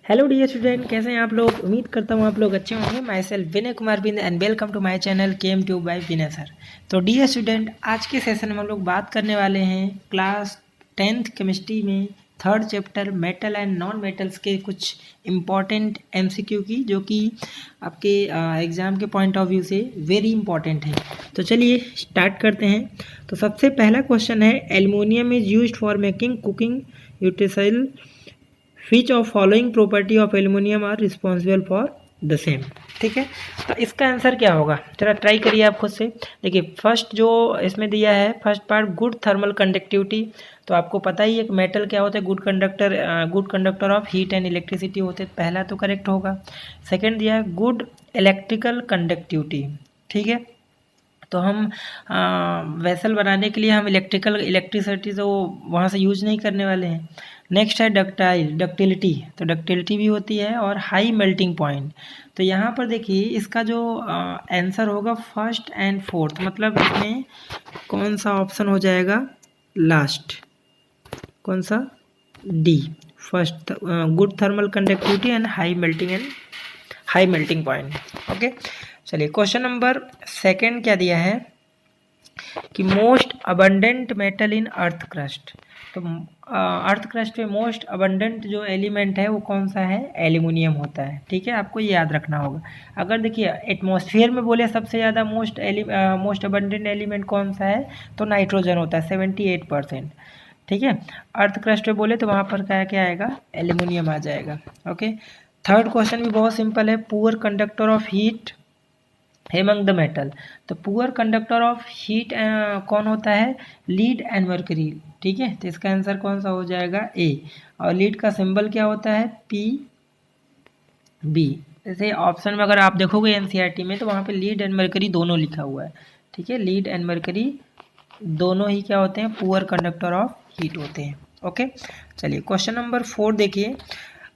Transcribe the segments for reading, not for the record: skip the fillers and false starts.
Hello dear student, कैसे हैं आप लोग। उम्मीद करता हूँ आप लोग अच्छे होंगे। Myself Vinay Kumar Bind and welcome to my channel chem tube by Vinay sir. तो डियर स्टूडेंट, आज के सेशन में हम लोग बात करने वाले हैं क्लास 10th केमिस्ट्री में third chapter metal and non metals के कुछ इम्पॉर्टेंट एमसीक्यू की, जो कि आपके एग्ज़ाम के पॉइंट ऑफ व्यू से वेरी इंपॉर्टेंट है। तो चलिए स्टार्ट करते हैं। तो सबसे पहला क्वेश्चन है, aluminium is used for making cooking utensil, which of following property of aluminium are responsible for the same. ठीक है, तो इसका आंसर क्या होगा, जरा ट्राई करिए आप खुद से। देखिए फर्स्ट जो इसमें दिया है, first part good thermal conductivity. तो आपको पता ही है कि मेटल क्या होता है, good conductor of heat and electricity होते हैं, पहला तो करेक्ट होगा। सेकेंड दिया है गुड इलेक्ट्रिकल कंडक्टिविटी। ठीक है, तो हम वेसल बनाने के लिए हम इलेक्ट्रिसिटी तो वहाँ से यूज नहीं करने वाले हैं। नेक्स्ट है डक्टिलिटी, तो डक्टिलिटी भी होती है, और हाई मेल्टिंग पॉइंट। तो यहाँ पर देखिए इसका जो आंसर होगा फर्स्ट एंड फोर्थ, मतलब इसमें कौन सा ऑप्शन हो जाएगा, लास्ट, कौन सा, D first, good thermal conductivity and high melting point. Okay, चलिए क्वेश्चन नंबर सेकंड क्या दिया है कि मोस्ट अबंडेंट मेटल इन अर्थ क्रस्ट। तो अर्थ क्रस्ट में मोस्ट अबंडेंट जो एलिमेंट है वो कौन सा है, एल्युमिनियम होता है। ठीक है, आपको ये याद रखना होगा। अगर देखिए एटमॉस्फेयर में बोले सबसे ज़्यादा मोस्ट अबंडेंट एलिमेंट कौन सा है, तो नाइट्रोजन होता है 78%। ठीक है, अर्थ क्रस्ट में बोले तो वहाँ पर क्या क्या आएगा, एल्युमिनियम आ जाएगा। ओके, थर्ड क्वेश्चन भी बहुत सिंपल है, poor conductor of heat among the metal. तो पुअर कंडक्टर ऑफ हीट कौन होता है, लीड एंड मर्करी। ठीक है, तो इसका आंसर कौन सा हो जाएगा, ए। और लीड का सिंबल क्या होता है, पी बी। जैसे ऑप्शन में अगर आप देखोगे एनसीईआरटी में, तो वहाँ पे लीड एंड मर्करी दोनों लिखा हुआ है। ठीक है, लीड एंड मर्करी दोनों ही क्या होते हैं, पुअर कंडक्टर ऑफ हीट होते हैं। ओके, चलिए क्वेश्चन नंबर 4 देखिए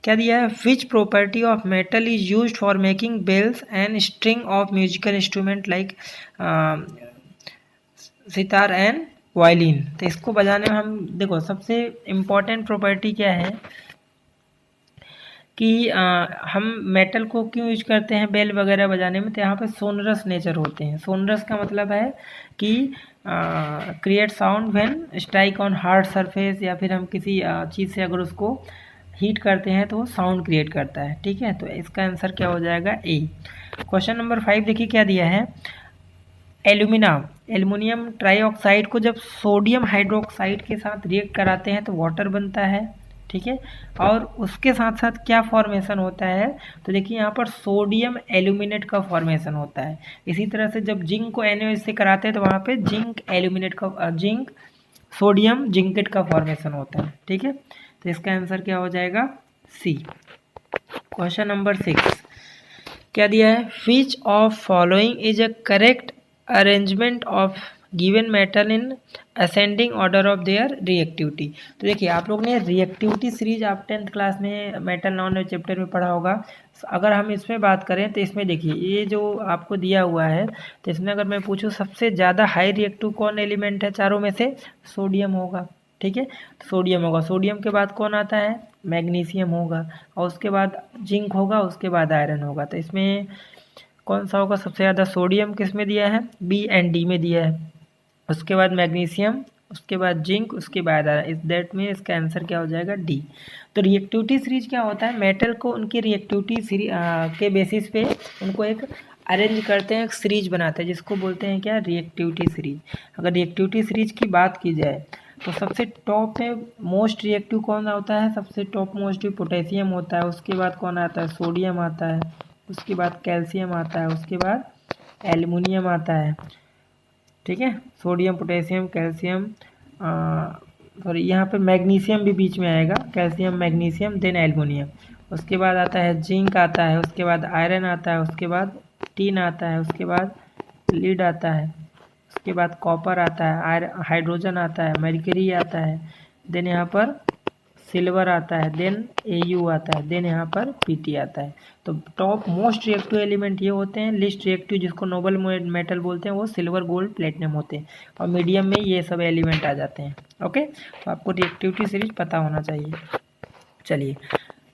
क्या दिया है, which property of metal is used for making bells and string of musical instrument like sitar and violin. तो इसको बजाने में हम देखो सबसे इम्पॉर्टेंट प्रॉपर्टी क्या है कि हम मेटल को क्यों यूज करते हैं बेल वगैरह बजाने में, तो यहाँ पे सोनरस नेचर होते हैं। सोनरस का मतलब है कि create sound when strike on hard surface, या फिर हम किसी चीज़ से अगर उसको हीट करते हैं तो वो साउंड क्रिएट करता है। ठीक है, तो इसका आंसर क्या हो जाएगा, ए। क्वेश्चन नंबर 5 देखिए क्या दिया है, एल्युमिनियम ट्राइऑक्साइड को जब सोडियम हाइड्रोक्साइड के साथ रिएक्ट कराते हैं तो वाटर बनता है। ठीक है, और उसके साथ साथ क्या फॉर्मेशन होता है, तो देखिए यहाँ पर सोडियम एल्यूमिनेट का फॉर्मेशन होता है। इसी तरह से जब जिंक को NaOH से कराते हैं तो वहाँ पे जिंक सोडियम जिंकेट का फॉर्मेशन होता है। ठीक है, तो इसका आंसर क्या हो जाएगा, सी। क्वेश्चन नंबर 6 क्या दिया है, which of following is a correct arrangement of given metal in ascending order of their reactivity. तो देखिए आप लोग ने रिएक्टिविटी सीरीज आप 10th क्लास में मेटल नॉन चैप्टर में पढ़ा होगा। अगर हम इसमें बात करें तो इसमें देखिए ये जो आपको दिया हुआ है, तो इसमें अगर मैं पूछूं सबसे ज़्यादा हाई रिएक्टिव कौन एलिमेंट है चारों में से, सोडियम होगा। ठीक है, तो सोडियम होगा, सोडियम के बाद कौन आता है, मैग्नीशियम होगा, और उसके बाद जिंक होगा, उसके बाद आयरन होगा। तो इसमें कौन सा होगा सबसे ज़्यादा, सोडियम किस में दिया है, बी एंड डी में दिया है, उसके बाद मैग्नीशियम, उसके बाद जिंक, उसके बाद आयरन। इस दैट में इसका आंसर क्या हो जाएगा, डी। तो रिएक्टिविटी सीरीज क्या होता है, मेटल को उनकी रिएक्टिविटी के बेसिस पे उनको एक अरेंज करते हैं, एक सीरीज बनाते हैं, जिसको बोलते हैं क्या, रिएक्टिविटी सीरीज। अगर रिएक्टिविटी सीरीज की बात की जाए तो सबसे टॉप में मोस्ट रिएक्टिव कौन होता है, सबसे टॉप मोस्ट पोटेशियम होता है, उसके बाद कौन आता है, सोडियम आता है, उसके बाद कैल्शियम आता है, उसके बाद एल्युमिनियम आता है। ठीक है, सोडियम पोटेशियम कैल्शियम, सॉरी यहाँ पे मैग्नीशियम भी बीच में आएगा, कैल्शियम मैग्नीशियम देन एल्युमिनियम। उसके बाद आता है जिंक आता है, उसके बाद आयरन आता है, उसके बाद टीन आता है, उसके बाद लीड आता है, उसके बाद कॉपर आता है, हाइड्रोजन आता है, मर्क्यूरी आता है, देन यहाँ पर सिल्वर आता है, देन Au आता है, देन यहाँ पर Pt आता है। तो टॉप मोस्ट रिएक्टिव एलिमेंट ये होते हैं। लिस्ट रिएक्टिव जिसको नोबल मेटल बोलते हैं वो सिल्वर गोल्ड प्लेटिनम होते हैं, और मीडियम में ये सब एलिमेंट आ जाते हैं। ओके, तो आपको रिएक्टिविटी सीरीज पता होना चाहिए। चलिए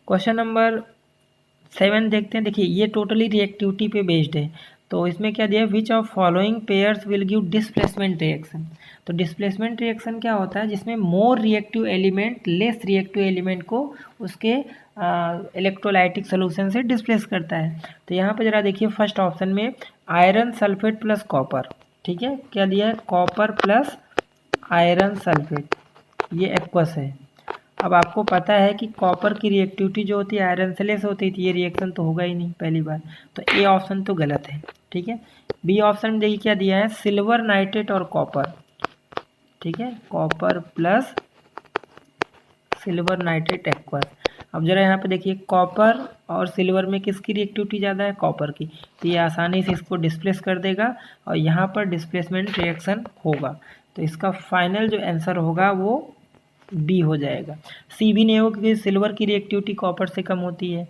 क्वेश्चन नंबर 7 देखते हैं। देखिए ये टोटली रिएक्टिविटी पे बेस्ड है। तो इसमें क्या दिया है, which of following pairs will give displacement reaction. तो डिस्प्लेसमेंट रिएक्शन क्या होता है, जिसमें more reactive element less reactive element को उसके इलेक्ट्रोलाइटिक सोल्यूशन से डिस्प्लेस करता है। तो यहाँ पे जरा देखिए फर्स्ट ऑप्शन में आयरन सल्फेट प्लस कॉपर, ठीक है, क्या दिया है, कॉपर प्लस आयरन सल्फेट, ये एक्वस है। अब आपको पता है कि कॉपर की रिएक्टिविटी जो होती है आयरन से लेस होती थी, ये रिएक्शन तो होगा ही नहीं पहली बार, तो ए ऑप्शन तो गलत है, ठीक है। बी ऑप्शन में देखिए क्या दिया है, सिल्वर नाइट्रेट और कॉपर, ठीक है, copper plus silver nitrate aqueous. अब जरा यहाँ पे देखिए कॉपर और सिल्वर में किसकी रिएक्टिविटी ज़्यादा है, कॉपर की, तो ये आसानी से इसको डिस्प्लेस कर देगा और यहाँ पर डिस्प्लेसमेंट रिएक्शन होगा। तो इसका फाइनल जो आंसर होगा वो बी हो जाएगा। सी भी नहीं होगा क्योंकि सिल्वर की रिएक्टिविटी कॉपर से कम होती है,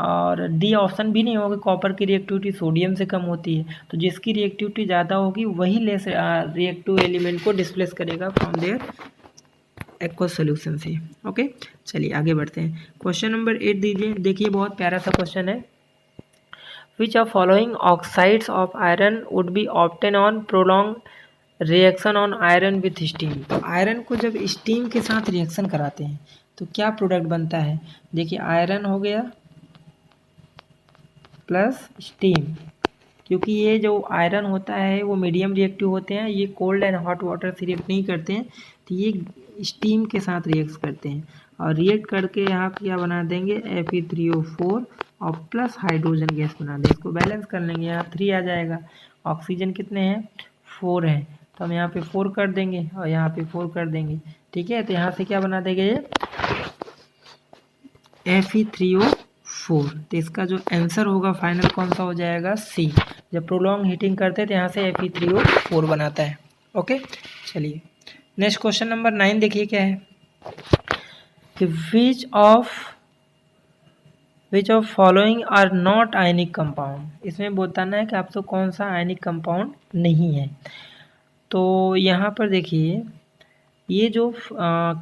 और डी ऑप्शन भी नहीं होगा, कॉपर की रिएक्टिविटी सोडियम से कम होती है। तो जिसकी रिएक्टिविटी ज़्यादा होगी वही लेस रिएक्टिव एलिमेंट को डिस्प्लेस करेगा फ्रॉम देयर एक्वस सोल्यूशन से। ओके, चलिए आगे बढ़ते हैं। क्वेश्चन नंबर 8 दीजिए। देखिए बहुत प्यारा सा क्वेश्चन है। Which of following oxides of iron would be obtain on prolong reaction on iron with steam. तो आयरन को जब स्टीम के साथ रिएक्शन कराते हैं तो क्या प्रोडक्ट बनता है, देखिए आयरन हो गया प्लस स्टीम, क्योंकि ये जो आयरन होता है वो मीडियम रिएक्टिव होते हैं, ये कोल्ड एंड हॉट वाटर से रिएक्ट नहीं करते हैं, तो ये स्टीम के साथ रिएक्ट करते हैं और रिएक्ट करके यहाँ क्या बना देंगे, Fe3O4 और प्लस हाइड्रोजन गैस बना देंगे। इसको बैलेंस कर लेंगे, यहाँ 3 आ जाएगा, ऑक्सीजन कितने हैं, 4 है, तो हम यहाँ पे 4 कर देंगे और यहाँ पे 4 कर देंगे, ठीक है। तो यहाँ से क्या बना देंगे, ये Fe3O4। तो इसका जो आंसर होगा फाइनल कौन सा हो जाएगा, सी। जब प्रोलॉन्ग हीटिंग करते हैं तो यहाँ से Fe3O4 बनाता है। ओके, चलिए नेक्स्ट क्वेश्चन नंबर 9 देखिए क्या है कि which of following are not ionic compound. इसमें बताना है कि आपको कौन सा आयनिक कंपाउंड नहीं है। तो यहाँ पर देखिए ये जो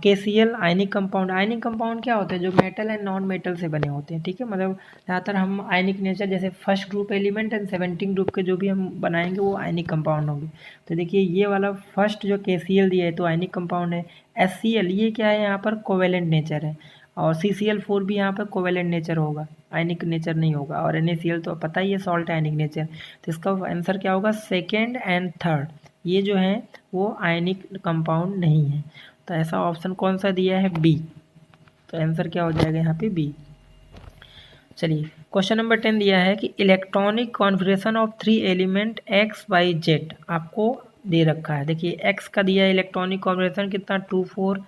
KCl आयनिक कंपाउंड क्या होते हैं, जो मेटल एंड नॉन मेटल से बने होते हैं, ठीक है। मतलब ज़्यादातर हम आयनिक नेचर जैसे first group element and 17 group के जो भी हम बनाएंगे वो आयनिक कंपाउंड होंगे। तो देखिए ये वाला फर्स्ट जो KCl दिया है तो आयनिक कंपाउंड है। HCl ये क्या है, यहाँ पर कोवेलेंट नेचर है, और CCl4 भी यहाँ पर कोवेलेंट नेचर होगा, आयनिक नेचर नहीं होगा, और NaCl तो पता ही है सॉल्ट आयनिक नेचर। तो इसका आंसर क्या होगा, सेकेंड एंड थर्ड ये जो है वो आयनिक कंपाउंड नहीं है। तो ऐसा ऑप्शन कौन सा दिया है, बी। तो आंसर क्या हो जाएगा यहाँ पे, बी। चलिए क्वेश्चन नंबर 10 दिया है कि electronic configuration of 3 element x y z आपको दे रखा है। देखिए x का दिया है इलेक्ट्रॉनिक कॉन्फ़िगरेशन कितना 2 4,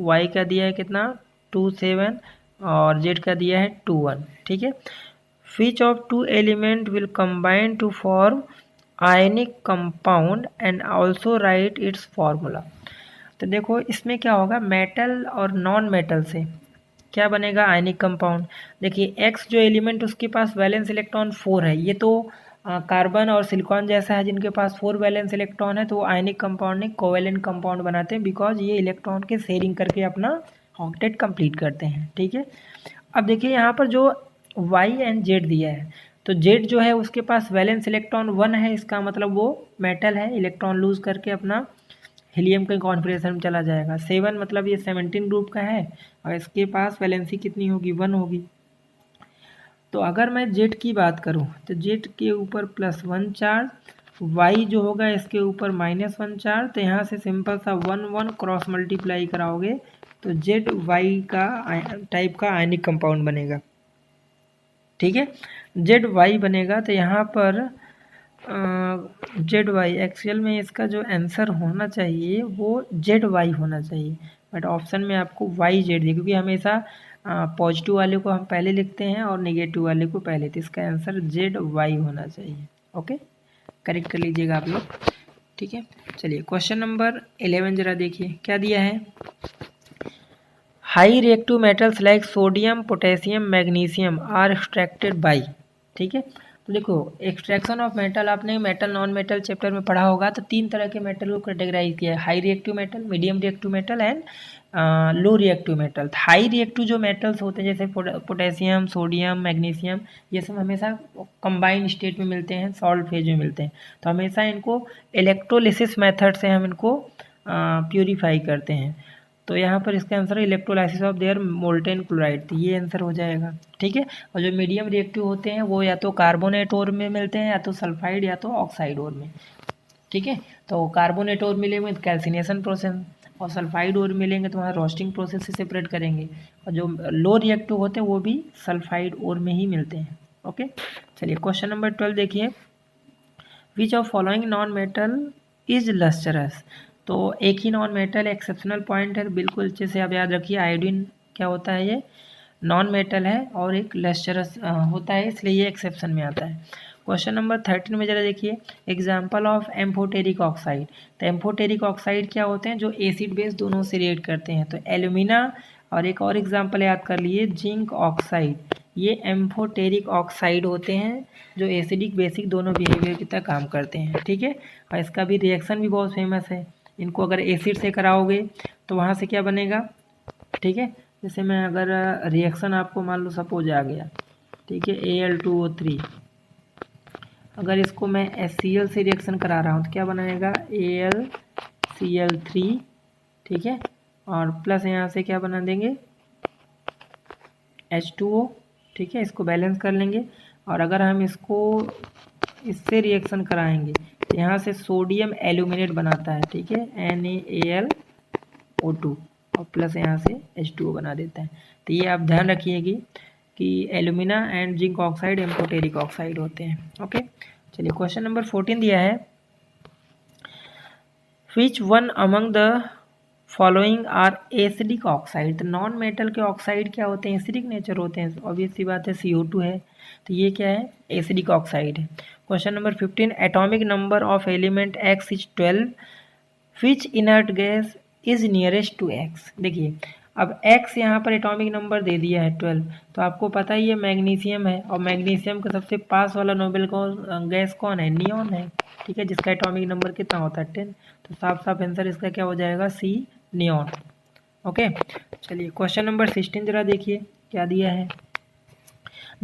y का दिया है कितना 2 7 और z का दिया है 2 1, ठीक है। Which of 2 element will combine to form ionic compound and also write its formula. तो देखो इसमें क्या होगा, मेटल और नॉन मेटल से क्या बनेगा, आयनिक कंपाउंड। देखिए एक्स जो एलिमेंट उसके पास वैलेंस इलेक्ट्रॉन 4 है, ये तो कार्बन और सिलिकॉन जैसा है जिनके पास 4 वैलेंस इलेक्ट्रॉन है, तो वो आयनिक कंपाउंड नहीं कोवेलेंट कंपाउंड बनाते हैं, बिकॉज ये इलेक्ट्रॉन के शेयरिंग करके अपना ऑक्टेट कंप्लीट करते हैं, ठीक है। अब देखिए यहाँ पर जो y एंड z दिया है, तो z जो है उसके पास वैलेंस इलेक्ट्रॉन 1 है, इसका मतलब वो मेटल है, इलेक्ट्रॉन लूज करके अपना हीलियम के कॉन्फ़िगरेशन में चला जाएगा। 7 मतलब ये 17 ग्रुप का है और इसके पास वैलेंसी कितनी होगी, 1 होगी। तो अगर मैं z की बात करूँ तो z के ऊपर +1 चार्ज, y जो होगा इसके ऊपर -1 चार्ज, तो यहाँ से सिंपल सा 1 1 क्रॉस मल्टीप्लाई कराओगे तो जेड वाई का टाइप का आयनिक कंपाउंड बनेगा, ठीक है। जेड वाई बनेगा तो यहाँ पर जेड वाई एक्चुअल में इसका जो आंसर होना चाहिए वो जेड वाई होना चाहिए, बट ऑप्शन में आपको वाई जेड दिया, क्योंकि हमेशा पॉजिटिव वाले को हम पहले लिखते हैं और नेगेटिव वाले को पहले, तो इसका आंसर जेड वाई होना चाहिए। ओके, करेक्ट कर लीजिएगा आप लोग, ठीक है। चलिए क्वेश्चन नंबर 11 जरा देखिए क्या दिया है। High reactive metals like sodium potassium magnesium are extracted by, ठीक है। तो देखो एक्सट्रैक्शन ऑफ मेटल आपने मेटल नॉन मेटल चैप्टर में पढ़ा होगा, तो 3 तरह के मेटल को कैटेगराइज किया है, high reactive metal, medium reactive metal and low reactive metal. High reactive जो मेटल्स होते हैं जैसे पोटेशियम, सोडियम, मैग्नीशियम, ये सब हमेशा कंबाइंड स्टेट में मिलते हैं, सॉल्ट फेज में मिलते हैं। तो हमेशा इनको इलेक्ट्रोलिसिस मेथड से हम इनको प्यूरीफाई करते हैं। तो यहाँ पर इसका आंसर है electrolysis of their molten chloride, तो ये आंसर हो जाएगा। ठीक है। और जो मीडियम रिएक्टिव होते हैं वो या तो कार्बोनेट ओर में मिलते हैं, या तो सल्फाइड, या तो ऑक्साइड ओर में। ठीक है। तो कार्बोनेट ओर मिलेंगे तो कैल्सिनेशन प्रोसेस, और सल्फाइड ओर मिलेंगे तो वहाँ रोस्टिंग प्रोसेस से सेपरेट करेंगे। और जो लो रिएक्टिव होते हैं वो भी सल्फाइड ओर में ही मिलते हैं। ओके, चलिए क्वेश्चन नंबर 12 देखिए। विच of following non metal is lustrous. तो एक ही नॉन मेटल एक्सेप्शनल पॉइंट है, बिल्कुल अच्छे से आप याद रखिए। आयोडीन क्या होता है, ये नॉन मेटल है और एक लस्टरस होता है, इसलिए ये एक्सेप्शन में आता है। क्वेश्चन नंबर 13 में जरा देखिए, एग्जाम्पल ऑफ एम्फोटेरिक ऑक्साइड। तो एम्फोटेरिक ऑक्साइड क्या होते हैं, जो एसिड बेस दोनों से रिएक्ट करते हैं। तो एल्यूमिना, और एक और एग्जाम्पल याद कर लिए जिंक ऑक्साइड, ये एम्फोटेरिक ऑक्साइड होते हैं जो एसिडिक बेसिक दोनों बिहेवियर की तरह काम करते हैं। ठीक है। और इसका भी रिएक्शन भी बहुत फेमस है। इनको अगर एसिड से कराओगे तो वहाँ से क्या बनेगा, ठीक है। जैसे मैं अगर रिएक्शन आपको मान लो सपोज आ गया, ठीक है, Al2O3, अगर इसको मैं HCl से रिएक्शन करा रहा हूँ तो क्या बनाएगा, AlCl3, ठीक है। और प्लस यहाँ से क्या बना देंगे, H2O, ठीक है। इसको बैलेंस कर लेंगे। और अगर हम इसको इससे रिएक्शन कराएंगे तो यहाँ से सोडियम एल्यूमिनेट बनाता है, ठीक है, NaAlO2, और प्लस यहाँ से H2O बना देता है। तो ये आप ध्यान रखिएगी कि alumina and zinc oxide amphoteric oxide होते हैं। ओके, चलिए क्वेश्चन नंबर 14 दिया है। Which one among the following are acidic oxide. तो नॉन मेटल के ऑक्साइड क्या होते हैं, एसिडिक नेचर होते हैं। ऑब्वियस सी बात है, CO2 है, तो ये क्या है, एसिडिक ऑक्साइड है। Question number 15, atomic number of element X is 12, which inert gas is nearest to X। देखिए अब X यहाँ पर एटॉमिक नंबर दे दिया है 12, तो आपको पता ही है मैग्नीशियम है, और मैग्नीशियम का सबसे पास वाला नोबेल गैस कौन है, नियॉन है, ठीक है, जिसका एटॉमिक नंबर कितना होता है 10। तो साफ साफ आंसर इसका क्या हो जाएगा, C, नियॉन। ओके, चलिए क्वेश्चन नंबर 16 जरा देखिए क्या दिया है।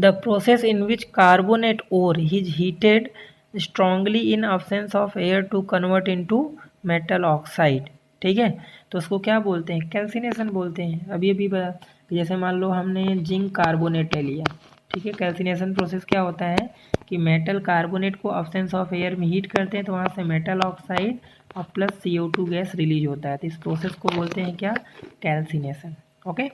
The process in which carbonate ore is heated strongly in absence of air to convert into metal oxide. ठीक है, तो उसको क्या बोलते हैं, कैल्सिनेशन बोलते हैं। अभी जैसे मान लो हमने जिंक कार्बोनेट ले लिया, ठीक है। कैल्सिनेशन प्रोसेस क्या होता है कि मेटल कार्बोनेट को अब्सेंस ऑफ एयर में हीट करते हैं, तो वहाँ से मेटल ऑक्साइड और प्लस CO2 गैस रिलीज होता है। तो इस प्रोसेस को बोलते हैं क्या, कैल्सिनेशन। ओके,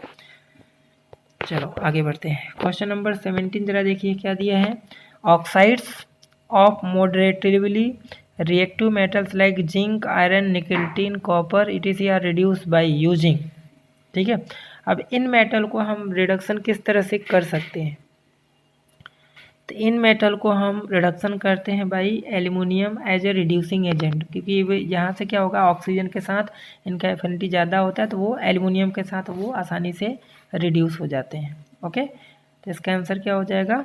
चलो आगे बढ़ते हैं। क्वेश्चन नंबर 17 जरा देखिए क्या दिया है। Oxides of moderately reactive metals like zinc, iron, nickel, tin, copper etc are reduce by using. ठीक है, अब इन मेटल को हम रिडक्शन किस तरह से कर सकते हैं, तो इन मेटल को हम रिडक्शन करते हैं by aluminium as a reducing agent, क्योंकि यहाँ से क्या होगा, ऑक्सीजन के साथ इनका एफिनिटी ज़्यादा होता है, तो वो एल्यूमिनियम के साथ वो आसानी से रिड्यूस हो जाते हैं। ओके, तो इसका आंसर क्या हो जाएगा,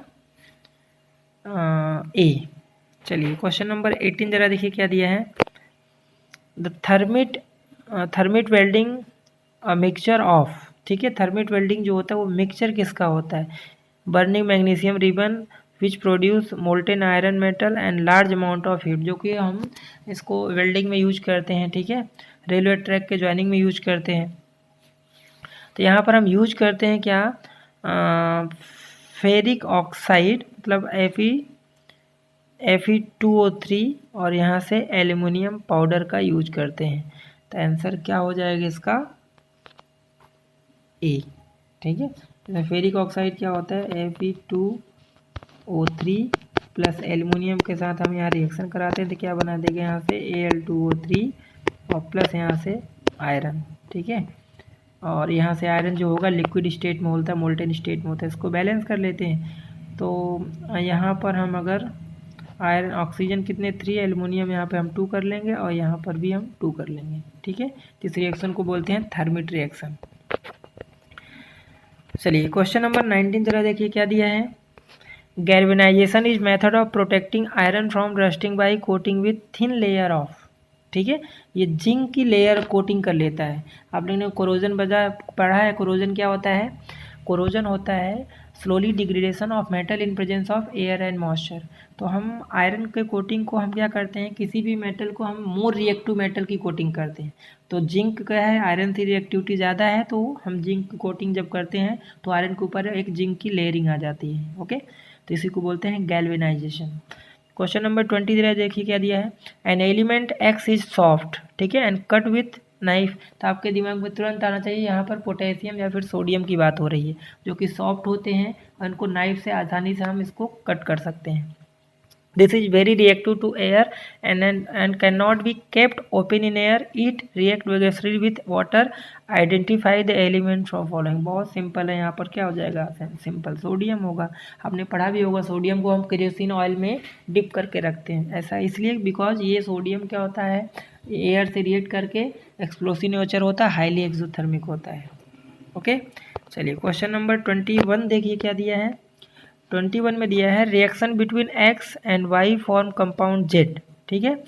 ए। चलिए क्वेश्चन नंबर 18 जरा देखिए क्या दिया है। The thermite welding mixture of, ठीक है, थर्मिट वेल्डिंग जो होता है वो मिक्सचर किसका होता है, burning magnesium ribbon which produce molten iron metal and large amount of heat, जो कि हम इसको वेल्डिंग में यूज करते हैं, ठीक है, रेलवे ट्रैक के ज्वाइनिंग में यूज करते हैं। तो यहाँ पर हम यूज करते हैं क्या, फेरिक ऑक्साइड, मतलब Fe2O3, और यहाँ से एल्यूमिनियम पाउडर का यूज करते हैं। तो आंसर क्या हो जाएगा इसका, ए। ठीक है, तो फेरिक ऑक्साइड क्या होता है, Fe2O3 प्लस एल्यूमिनियम के साथ हम यहाँ रिएक्शन कराते हैं, तो क्या बना देंगे यहाँ से Al2O3 और प्लस यहाँ से आयरन। ठीक है, और यहाँ से आयरन जो होगा लिक्विड स्टेट में होता है, मोल्टेन स्टेट में होता है, इसको बैलेंस कर लेते हैं। तो यहाँ पर हम अगर आयरन ऑक्सीजन कितने 3, एल्युमिनियम यहाँ पे हम 2 कर लेंगे, और यहाँ पर भी हम 2 कर लेंगे। ठीक है, इस रिएक्शन को बोलते हैं थर्मिट रिएक्शन। चलिए क्वेश्चन नंबर 19 जरा देखिए क्या दिया है। Galvanisation is method of protecting iron from rusting by coating with thin layer of, ठीक है। ये जिंक की लेयर कोटिंग कर लेता है। आप लोगों ने कोरोजन पढ़ा है। कोरोजन क्या होता है? कोरोजन होता है slowly degradation of metal in presence of air and moisture. तो हम आयरन के कोटिंग को हम क्या करते हैं, किसी भी मेटल को हम मोर रिएक्टिव मेटल की कोटिंग करते हैं। तो जिंक क्या है, आयरन से रिएक्टिविटी ज़्यादा है, तो हम जिंक की कोटिंग जब करते हैं तो आयरन के ऊपर एक जिंक की लेयरिंग आ जाती है। ओके, तो इसी को बोलते हैं गैल्वेनाइजेशन। क्वेश्चन नंबर 23 देखिए क्या दिया है। An element x is soft, ठीक है, एंड कट विथ नाइफ। तो आपके दिमाग में तुरंत आना चाहिए यहाँ पर पोटेशियम या फिर सोडियम की बात हो रही है, जो कि सॉफ्ट होते हैं और इनको नाइफ से आसानी से हम इसको कट कर सकते हैं। This is very reactive to air and cannot be kept open in air. It react vigorously with water. Identify the elements of following. बहुत सिंपल है, यहाँ पर क्या हो जाएगा? सिंपल सोडियम होगा। आपने पढ़ा भी होगा सोडियम को हम केरोसिन ऑयल में डिप करके रखते हैं। ऐसा इसलिए बिकॉज ये सोडियम क्या होता है, एयर से रिएक्ट करके एक्सप्लोसिव नेचर होता है, हाईली एक्सोथर्मिक होता है। ओके, चलिए क्वेश्चन नंबर 21 देखिए क्या दिया है। 21 में दिया है reaction between X and Y form compound Z, ठीक है।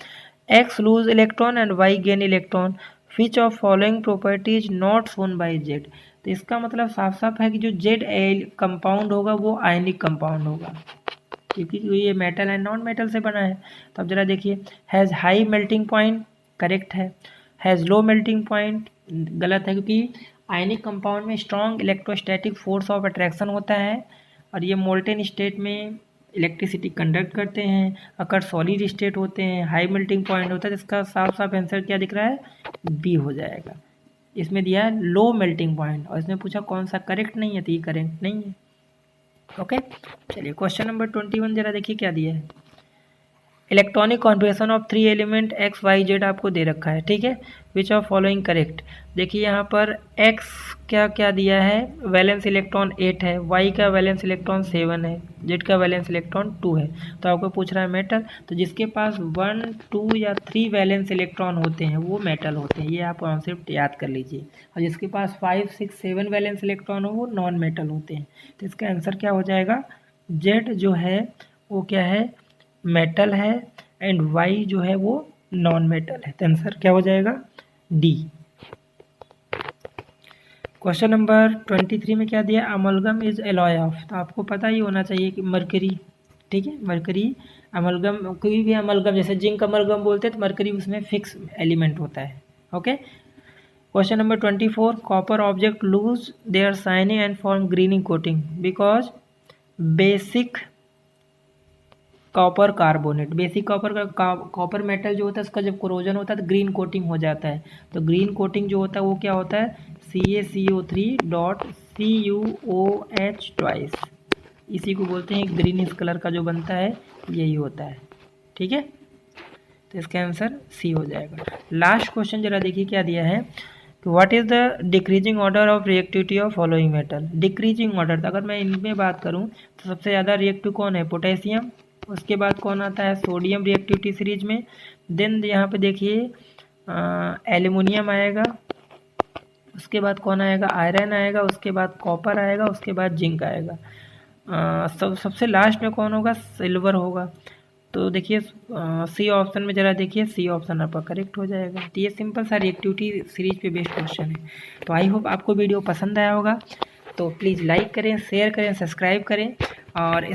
X lose electron and Y gain electron, which of following property is not shown by Z. तो इसका मतलब साफ साफ है कि जो जेड कंपाउंड होगा वो आयनिक कंपाउंड होगा, क्योंकि ये मेटल एंड नॉन मेटल से बना है। तो अब जरा देखिए, has high melting point, correct है। हैज़ लो मेल्टिंग पॉइंट, गलत है, क्योंकि आयनिक कंपाउंड में strong electrostatic force of attraction होता है और ये मोल्टेन स्टेट में इलेक्ट्रिसिटी कंडक्ट करते हैं। अगर सॉलिड स्टेट होते हैं, हाई मेल्टिंग पॉइंट होता है, तो इसका साफ साफ आंसर क्या दिख रहा है? बी हो जाएगा। इसमें दिया है लो मेल्टिंग पॉइंट और इसमें पूछा कौन सा करेक्ट नहीं है, तो ये करेक्ट नहीं है। ओके, चलिए क्वेश्चन नंबर 21 जरा देखिए क्या दिया है। Electronic configuration of 3 element X Y Z आपको दे रखा है, ठीक है। Which of following correct. देखिए यहाँ पर एक्स क्या क्या दिया है, वैलेंस इलेक्ट्रॉन 8 है, वाई का वैलेंस इलेक्ट्रॉन 7 है, जेड का वैलेंस इलेक्ट्रॉन 2 है। तो आपको पूछ रहा है मेटल, तो जिसके पास 1, 2 या 3 वैलेंस इलेक्ट्रॉन होते हैं वो मेटल होते हैं, ये आप कॉन्सेप्ट याद कर लीजिए। और जिसके पास 5, 6, 7 वैलेंस इलेक्ट्रॉन हो वो नॉन मेटल होते हैं। तो इसका आंसर क्या हो जाएगा? जेड जो है वो क्या है, मेटल है, एंड वाई जो है वो नॉन मेटल है। तो आंसर क्या हो जाएगा? डी। क्वेश्चन नंबर 23 में क्या दिया, अमलगम इज एलॉय ऑफ। तो आपको पता ही होना चाहिए कि मरकरी, ठीक है, मरकरी अमलगम, कोई भी अमलगम जैसे जिंक अमलगम बोलते हैं तो मरकरी उसमें फिक्स एलिमेंट होता है। Okay, question number 24, copper object lose their shining and form grinning coating because basic copper carbonate. Basic copper metal जो होता है उसका जब कोरोजन होता है तो ग्रीन कोटिंग हो जाता है। तो ग्रीन कोटिंग जो होता है वो क्या होता है, CaCO3.CuOH ट्वाइस, इसी को बोलते हैं ग्रीन। इस कलर का जो बनता है यही होता है, ठीक है। तो इसका आंसर सी हो जाएगा। लास्ट क्वेश्चन जरा देखिए क्या दिया है, what is the decreasing order of reactivity of following metal. Decreasing order, तो अगर मैं इनमें बात करूँ तो सबसे ज़्यादा रिएक्टिव कौन है, पोटेशियम। उसके बाद कौन आता है, सोडियम रिएक्टिविटी सीरीज में। देन यहाँ पे देखिए एल्युमिनियम आएगा, उसके बाद कौन आएगा, आयरन आएगा, उसके बाद कॉपर आएगा, उसके बाद जिंक आएगा। सबसे लास्ट में कौन होगा, सिल्वर होगा। तो देखिए सी ऑप्शन में जरा देखिए, सी ऑप्शन आपका करेक्ट हो जाएगा। तो ये सिंपल सा रिएक्टिविटी सीरीज पे बेस्ड क्वेश्चन है। तो आई होप आपको वीडियो पसंद आया होगा, तो प्लीज़ लाइक करें, शेयर करें, सब्सक्राइब करें। और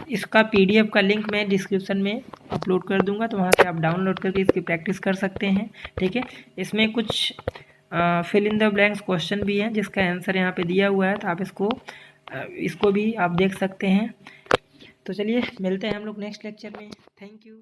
इसका PDF का लिंक मैं डिस्क्रिप्शन में अपलोड कर दूंगा, तो वहाँ से आप डाउनलोड करके इसकी प्रैक्टिस कर सकते हैं, ठीक है। इसमें कुछ fill in the blanks question भी हैं जिसका आंसर यहाँ पे दिया हुआ है, तो आप इसको भी आप देख सकते हैं। तो चलिए मिलते हैं हम लोग नेक्स्ट लेक्चर में। Thank you.